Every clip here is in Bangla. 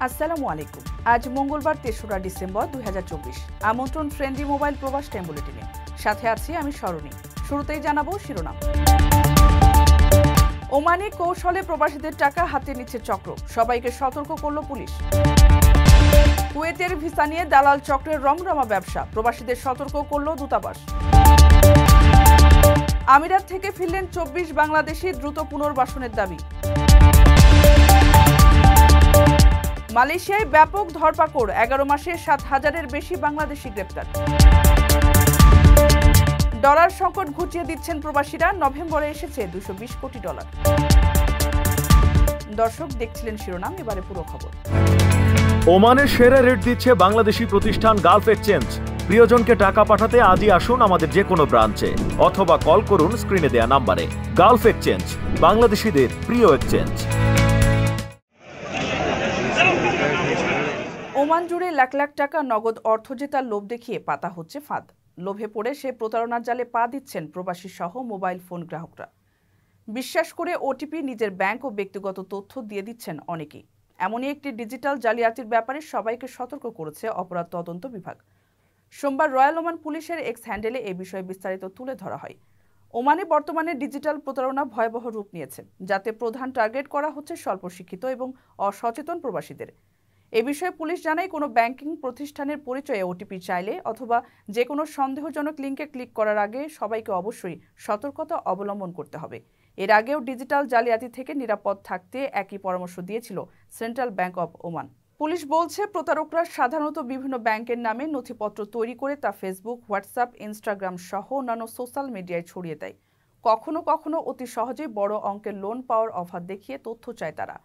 আসসালামু আলাইকুম। আজ মঙ্গলবার ৩রা ডিসেম্বর ২০২৪। আমন্ত্রণ ফ্রেন্ডলি মোবাইল প্রবাস টাইম বুলেটিনে। সাথে আছি আমি সরণী। শুরুতেই জানাবো শিরোনাম। ওমানে কৌশলে প্রবাসীদের টাকা হাতে নিচ্ছে চক্র, সবাইকে সতর্ক করল পুলিশ। কুয়েতের ভিসা নিয়ে দালাল চক্রের রমরমা ব্যবসা, প্রবাসীদের সতর্ক করল দূতাবাস। আমিরাত থেকে ফিরলেন ২৪ বাংলাদেশি, দ্রুত পুনর্বাসনের দাবি। মালয়েশিয়ায় ব্যাপক ধরপাকড়, ১১ মাসে ৭,০০০-এর বেশি বাংলাদেশি গ্রেপ্তার। ডলার সংকট ঘুচিয়ে দিচ্ছেন প্রবাসীরা, নভেম্বরে এসেছে $২২০ কোটি। দর্শক দেখছিলেন শিরোনাম, এবারে পুরো খবর। ওমানের সেরা রেট দিচ্ছে বাংলাদেশি প্রতিষ্ঠান গালফ এক্সচেঞ্জ। প্রিয়জনকে টাকা পাঠাতে আজই আসুন আমাদের যে কোনো ব্রাঞ্চে অথবা কল করুন স্ক্রিনে দেয়া নাম্বারে। গালফ এক্সচেঞ্জ, বাংলাদেশিদের প্রিয় এক্সচেঞ্জ। ওমান জুড়ে লাখ লাখ টাকা নগদ অর্থ জেতার লোভ দেখিয়ে পাতা হচ্ছে ফাঁদ। লোভে পড়ে সে প্রতারণার জালে পা দিচ্ছেন প্রবাসী সহ মোবাইল ফোন গ্রাহকরা। বিশ্বাস করে ওটিপি, নিজের ব্যাংক ও ব্যক্তিগত তথ্য দিয়ে দিচ্ছেন অনেকেই। এমনই একটি ডিজিটাল জালিয়াতির ব্যাপারে সবাইকে সতর্ক করেছে অপরাধ তদন্ত বিভাগ। সোমবার রয়্যাল ওমান পুলিশের এক্স হ্যান্ডেলে এ বিষয়ে বিস্তারিত তুলে ধরা হয়। ওমানে বর্তমানে ডিজিটাল প্রতারণা ভয়াবহ রূপ নিয়েছে, যাতে প্রধান টার্গেট করা হচ্ছে স্বল্প শিক্ষিত এবং অসচেতন প্রবাসীদের। এ বিষয়ে পুলিশ জানায়, কোনো ব্যাংকিং প্রতিষ্ঠানের পরিচয়ে ওটিপি চাইলে অথবা যে কোনো সন্দেহজনক লিঙ্কে ক্লিক করার আগে সবাইকে অবশ্যই সতর্কতা অবলম্বন করতে হবে। এর আগেও ডিজিটাল জালিয়াতি থেকে নিরাপদ থাকতে একই পরামর্শ দিয়েছিল central bank of Oman. Police বলছে, প্রতারকরা সাধারণত বিভিন্ন ব্যাংকের নামে নথিপত্র তৈরি করে তা ফেসবুক, হোয়াটসঅ্যাপ, ইনস্টাগ্রাম সহ অন্যান্য সোশ্যাল মিডিয়ায় ছড়িয়ে দেয়। কখনো কখনো অতি সহজেই বড় অঙ্কের লোন পাওয়ার অফার দেখিয়ে তথ্য চায় তারা।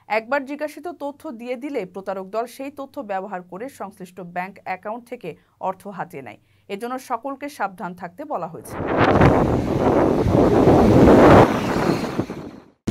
একবার জিজ্ঞাসিত তথ্য দিয়ে দিলে প্রতারক দল সেই তথ্য ব্যবহার করে সংশ্লিষ্ট ব্যাংক অ্যাকাউন্ট থেকে অর্থ হাতিয়ে নেয়। এজন্য সকলকে সাবধান থাকতে বলা হয়েছে।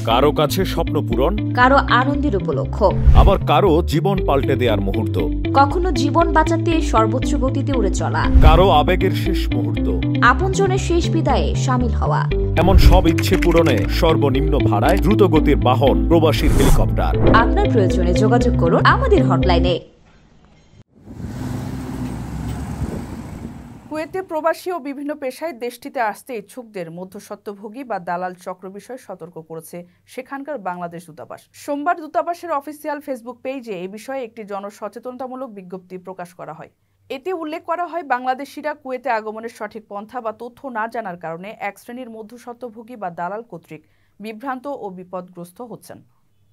কারো কাছে স্বপ্ন পূরণ, কারো আনন্দের উপলক্ষ, আবার কারো জীবন পাল্টে দেওয়ার মুহূর্ত, কখনো জীবন বাঁচাতে সর্বোচ্চ গতিতে উড়ে চলা, কারো আবেগের শেষ মুহূর্ত, আপনজনের শেষ বিদায়ে শামিল হওয়া। এমন সব ইচ্ছে পূরণে সর্বনিম্ন ভাড়ায় দ্রুত গতির বাহন প্রবাসীর হেলিকপ্টার। আপনার প্রয়োজনে যোগাযোগ করুন আমাদের হটলাইনে। কুয়েতে প্রবাসী ও বিভিন্ন পেশায় দেশটিতে আসতে ইচ্ছুকদের মধ্যস্বত্বভোগী বা দালাল চক্র বিষয়ে সতর্ক করেছে সেখানকার বাংলাদেশ দূতাবাস। সোমবার দূতাবাসের অফিসিয়াল ফেসবুক পেজে এ বিষয়ে একটি জনসচেতনতামূলক বিজ্ঞপ্তি প্রকাশ করা হয়। এতে উল্লেখ করা হয়, বাংলাদেশিরা কুয়েতে আগমনের সঠিক পন্থা বা তথ্য না জানার কারণে এক শ্রেণীর মধ্যস্বত্বভোগী বা দালাল কর্তৃক বিভ্রান্ত ও বিপদগ্রস্ত হচ্ছেন।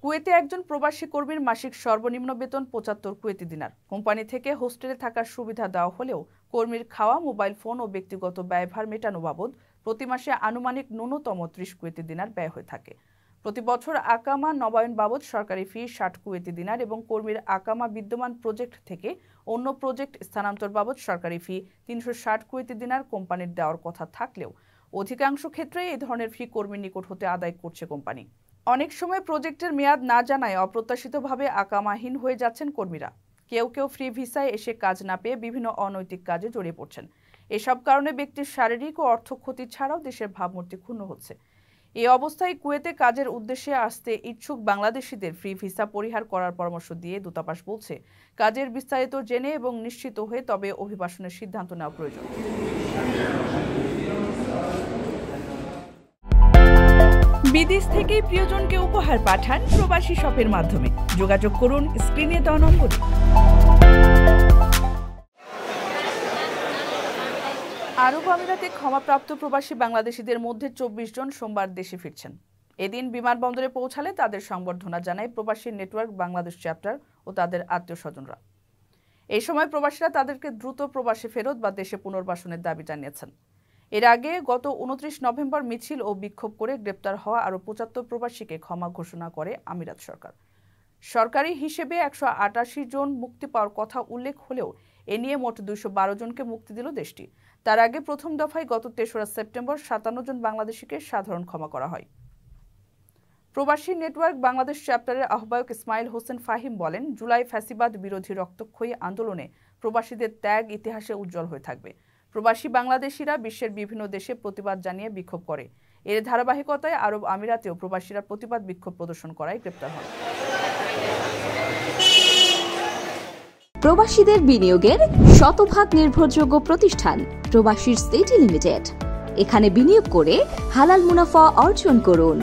কুয়েতে একজন প্রবাসী কর্মীর মাসিক সর্বনিম্ন বেতন ৭৫ কুয়েতি দিনার। কোম্পানি থেকে হোস্টেলে থাকার সুবিধা দেওয়া হলেও কর্মীর খাওয়া, মোবাইল ফোন ও ব্যক্তিগত ব্যয়ভার মেটানো বাবদ প্রতি মাসে আনুমানিক ন্যূনতম ৩০ কুয়েতি দিনার ব্যয় হয়ে থাকে। প্রতি বছর আকামা নবায়ন বাবদ সরকারি ফি ৬০ কুয়েতি দিনার এবং কর্মীর আকামা বিদ্যমান প্রজেক্ট থেকে অন্য প্রজেক্ট স্থানান্তর বাবদ সরকারি ফি ৩৬০ কুয়েতি দিনার কোম্পানির দেওয়ার কথা থাকলেও অধিকাংশ ক্ষেত্রে এই ধরনের ফি কর্মীর নিকট হতে আদায় করছে কোম্পানি। অনেক সময় প্রজেক্টের মেয়াদ না জানায় অপ্রত্যাশিতভাবে আকামাহীন হয়ে যাচ্ছেন কর্মীরা। কেউ কেউ ফ্রি ভিসায় এসে কাজ না পেয়ে বিভিন্ন অনৈতিক কাজে জড়িয়ে পড়ছেন। এসব কারণে ব্যক্তির শারীরিক ও অর্থ ক্ষতি ছাড়াও দেশের ভাবমূর্তি ক্ষুণ্ণ হচ্ছে। এই অবস্থায় কুয়েতে কাজের উদ্দেশ্যে আসতে ইচ্ছুক বাংলাদেশিদের ফ্রি ভিসা পরিহার করার পরামর্শ দিয়ে দূতাবাস বলছে, কাজের বিস্তারিত জেনে এবং নিশ্চিত হয়ে তবে অভিবাসনের সিদ্ধান্ত নেওয়া প্রয়োজন। বিদেশ থেকে প্রিয়জনকে উপহার পাঠান প্রবাসী শপের মাধ্যমে। যোগাযোগ করুন স্ক্রিনে দেওয়া নম্বরে। আরব আমিরাতে ক্ষমাপ্রাপ্ত প্রবাসী বাংলাদেশিদের মধ্যে ২৪ জন সোমবার দেশে ফিরছেন। এদিন বিমানবন্দরে পৌঁছালে তাদের সংবর্ধনা জানায় প্রবাসী নেটওয়ার্ক বাংলাদেশ চ্যাপ্টার ও তাদের আত্মীয় স্বজনরা। এই সময় প্রবাসীরা তাদেরকে দ্রুত প্রবাসে ফেরত বা দেশে পুনর্বাসনের দাবি জানিয়েছেন। এর আগে গত ২৯ নভেম্বর মিছিল ও বিক্ষোভ করে গ্রেপ্তার হওয়া আরও ৭৫ প্রবাসীকে ক্ষমা ঘোষণা করে আমিরাত সরকার। সরকারি হিসেবে ১৮৮ জন মুক্তি পাওয়ার কথা উল্লেখ হলেও এ নিয়ে মোট ২১২ জনকে মুক্তি দিল দেশটি। তার আগে প্রথম দফায় গত ৩রা সেপ্টেম্বর ৫৭ জন বাংলাদেশিকে সাধারণ ক্ষমা করা হয়। প্রবাসী নেটওয়ার্ক বাংলাদেশ চ্যাপ্টারের আহ্বায়ক ইসমাইল হোসেন ফাহিম বলেন, জুলাই ফ্যাসিবাদ বিরোধী রক্তক্ষয়ী আন্দোলনে প্রবাসীদের ত্যাগ ইতিহাসে উজ্জ্বল হয়ে থাকবে। প্রবাসী বাংলাদেশিরা বিশ্বের বিভিন্ন দেশে প্রতিবাদ জানিয়ে বিক্ষোভ করে। এর ধারাবাহিকতায় আরব আমিরাতেও প্রবাসীরা প্রতিবাদ বিক্ষোভ প্রদর্শন করায় গ্রেপ্তার হন। প্রবাসীদের বিনিয়োগের শতভাগ নির্ভরযোগ্য প্রতিষ্ঠান প্রবাসীর সিটি লিমিটেড। এখানে বিনিয়োগ করে হালাল মুনাফা অর্জন করুন।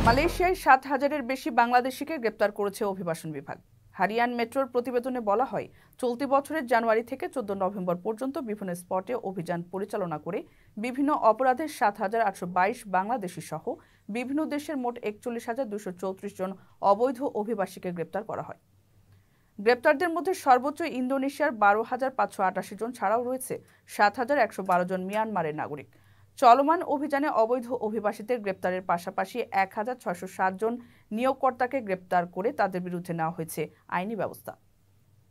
মালয়েশিয়ায় 7,000-এর বেশি বাংলাদেশিকে গ্রেপ্তার করেছে অভিবাসন বিভাগ। হারিয়ান মেট্রোর প্রতিবেদনে বলা হয়, চলতি বছরের জানুয়ারি থেকে 14 নভেম্বর পর্যন্ত বিভিন্ন স্পটে অভিযান পরিচালনা করে বিভিন্ন অপরাধে 7,822 বাংলাদেশি সহ বিভিন্ন দেশের মোট 41,234 জন অবৈধ অভিবাসীকে গ্রেপ্তার করা হয়। গ্রেপ্তারদের মধ্যে সর্বোচ্চ ইন্দোনেশিয়ার 12,588 জন ছাড়াও রয়েছে 7,112 জন মিয়ানমারের নাগরিক। চলমান অভিযানে অবৈধ অভিবাসীদের গ্রেপ্তারের পাশাপাশি 1,607 জন নিয়োগকর্তাকে গ্রেপ্তার করে তাদের বিরুদ্ধে নেওয়া হয়েছে আইনি ব্যবস্থা।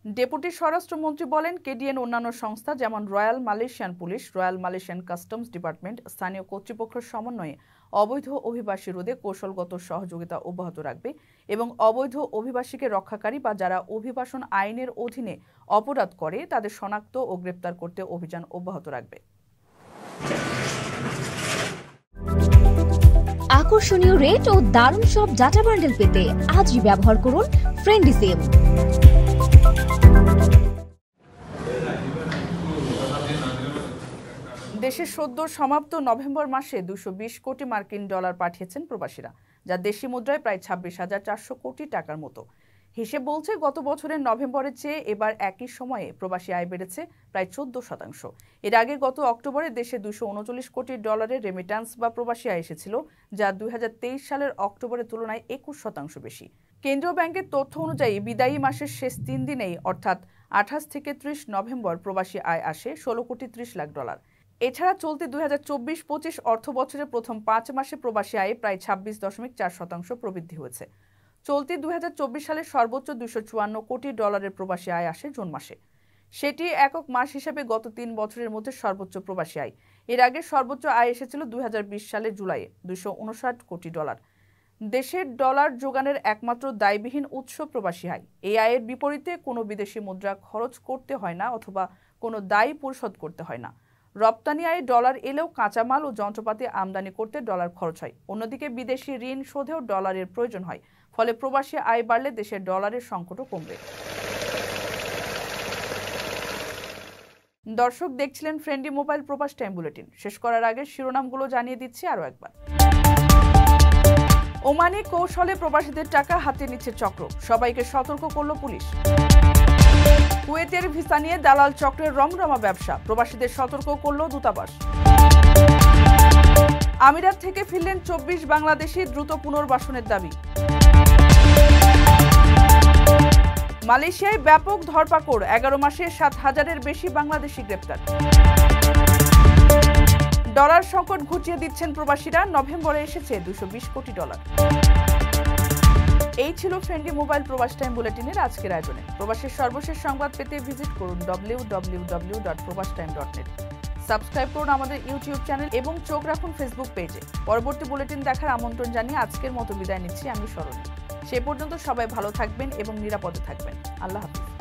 ডেপুটি স্বরাষ্ট্রমন্ত্রী বলেন, কেডিএন অন্যান্য সংস্থা যেমন royal Malaysian police, royal Malaysian customs department, স্থানীয় কর্তৃপক্ষের সমন্বয়ে অবৈধ অভিবাসী রোধে কৌশলগত সহযোগিতা অব্যাহত রাখবে এবং অবৈধ অভিবাসীকে রক্ষাকারী বা যারা অভিবাসন আইনের অধীনে অপরাধ করে তাদের শনাক্ত ও গ্রেপ্তার করতে অভিযান অব্যাহত রাখবে। আকর্ষণীয় রেট ও দারুণ সব ডাটা বান্ডেল পেতে আজই ব্যবহার করুন ফ্রেন্ডলি সিম। দেশে সদ্য সমাপ্ত নভেম্বর মাসে 220 কোটি মার্কিন ডলার পাঠিয়েছেন প্রবাসীরা, যা দেশি মুদ্রায় প্রায় 26,400 কোটি টাকার মতো। হিসেব বলছে গত বছরের নভেম্বরের চেয়ে এবার একই সময়ে প্রবাসী আয় বেড়েছে প্রায় 14%। এর আগে গত অক্টোবরে দেশে 239 কোটি ডলারের রেমিট্যান্স বা প্রবাসী আয় এসেছিল, যা 2023 সালের অক্টোবরের তুলনায় 21% বেশি। কেন্দ্রীয় ব্যাংকের তথ্য অনুযায়ী বিদায়ী মাসের শেষ 3 দিনেই অর্থাৎ 28 থেকে 30 নভেম্বর প্রবাসী আয় আসে 16 কোটি 30 লাখ ডলার। এছাড়া চলতি 2024-25 অর্থ বছরের প্রথম 5 মাসে প্রবাসী আয়ে প্রায় 26.4% প্রবৃদ্ধি হয়েছে। চলতি 2024 সালের সর্বোচ্চ 254 কোটি ডলারের প্রবাসী আয় আসে জুন মাসে। সেটি একক মাস হিসেবে গত 3 বছরের মধ্যে সর্বোচ্চ প্রবাসী আয়। এর আগে সর্বোচ্চ আয় এসেছিল 2020 সালের জুলাইয়ে 259 কোটি ডলার। দেশের ডলার যোগানের একমাত্র দায়বিহীন উৎস প্রবাসী আয়। এই আয়ের বিপরীতে কোনো বিদেশি মুদ্রা খরচ করতে হয় না অথবা কোনো দায় পরিশোধ করতে হয় না। রপ্তানি আয়ে ডলার এলেও কাঁচামাল ও যন্ত্রপাতি আমদানি করতে ডলার খরচ হয়। অন্যদিকে বিদেশি ঋণ শোধেও ডলারের প্রয়োজন হয়। ফলে প্রবাসী আয় বাড়লে দেশের ডলারের সংকটও কমবে। দর্শক দেখছিলেন ফ্রেন্ডলি মোবাইল প্রবাস টাইম বুলেটিন। শেষ করার আগে শিরোনামগুলো জানিয়ে দিচ্ছি আরও একবার। ওমানে কৌশলে প্রবাসীদের টাকা হাতে নিচ্ছে চক্র, সবাইকে সতর্ক করল পুলিশ। কুয়েতের ভিসা নিয়ে দালাল চক্রের রমরমা ব্যবসা, প্রবাসীদের সতর্ক করল দূতাবাস। আমিরাত থেকে ফিরলেন 24 বাংলাদেশি, দ্রুত পুনর্বাসনের দাবি। মালয়েশিয়ায় ব্যাপক ধরপাকড়, 11 মাসে 7,000-এর বেশি বাংলাদেশি গ্রেপ্তার। ডলার সংকট ঘুচিয়ে দিচ্ছেন প্রবাসীরা, নভেম্বরে এসেছে 220 কোটি ডলার। এই ছিল ফ্রেন্ডলি মোবাইল প্রবাস টাইম বুলেটিনের আজকের আয়োজনে। প্রবাসের সর্বশেষ সংবাদ পেতে ভিজিট করুন www.probastime.net। সাবস্ক্রাইব করুন আমাদের ইউটিউব চ্যানেল এবং চোখ রাখুন ফেসবুক পেজে। পরবর্তী বুলেটিন দেখার আমন্ত্রণ জানিয়ে আজকের মতো বিদায় নিচ্ছি আমি শরণী। সে পর্যন্ত সবাই ভালো থাকবেন এবং নিরাপদে থাকবেন। আল্লাহ হাফেজ।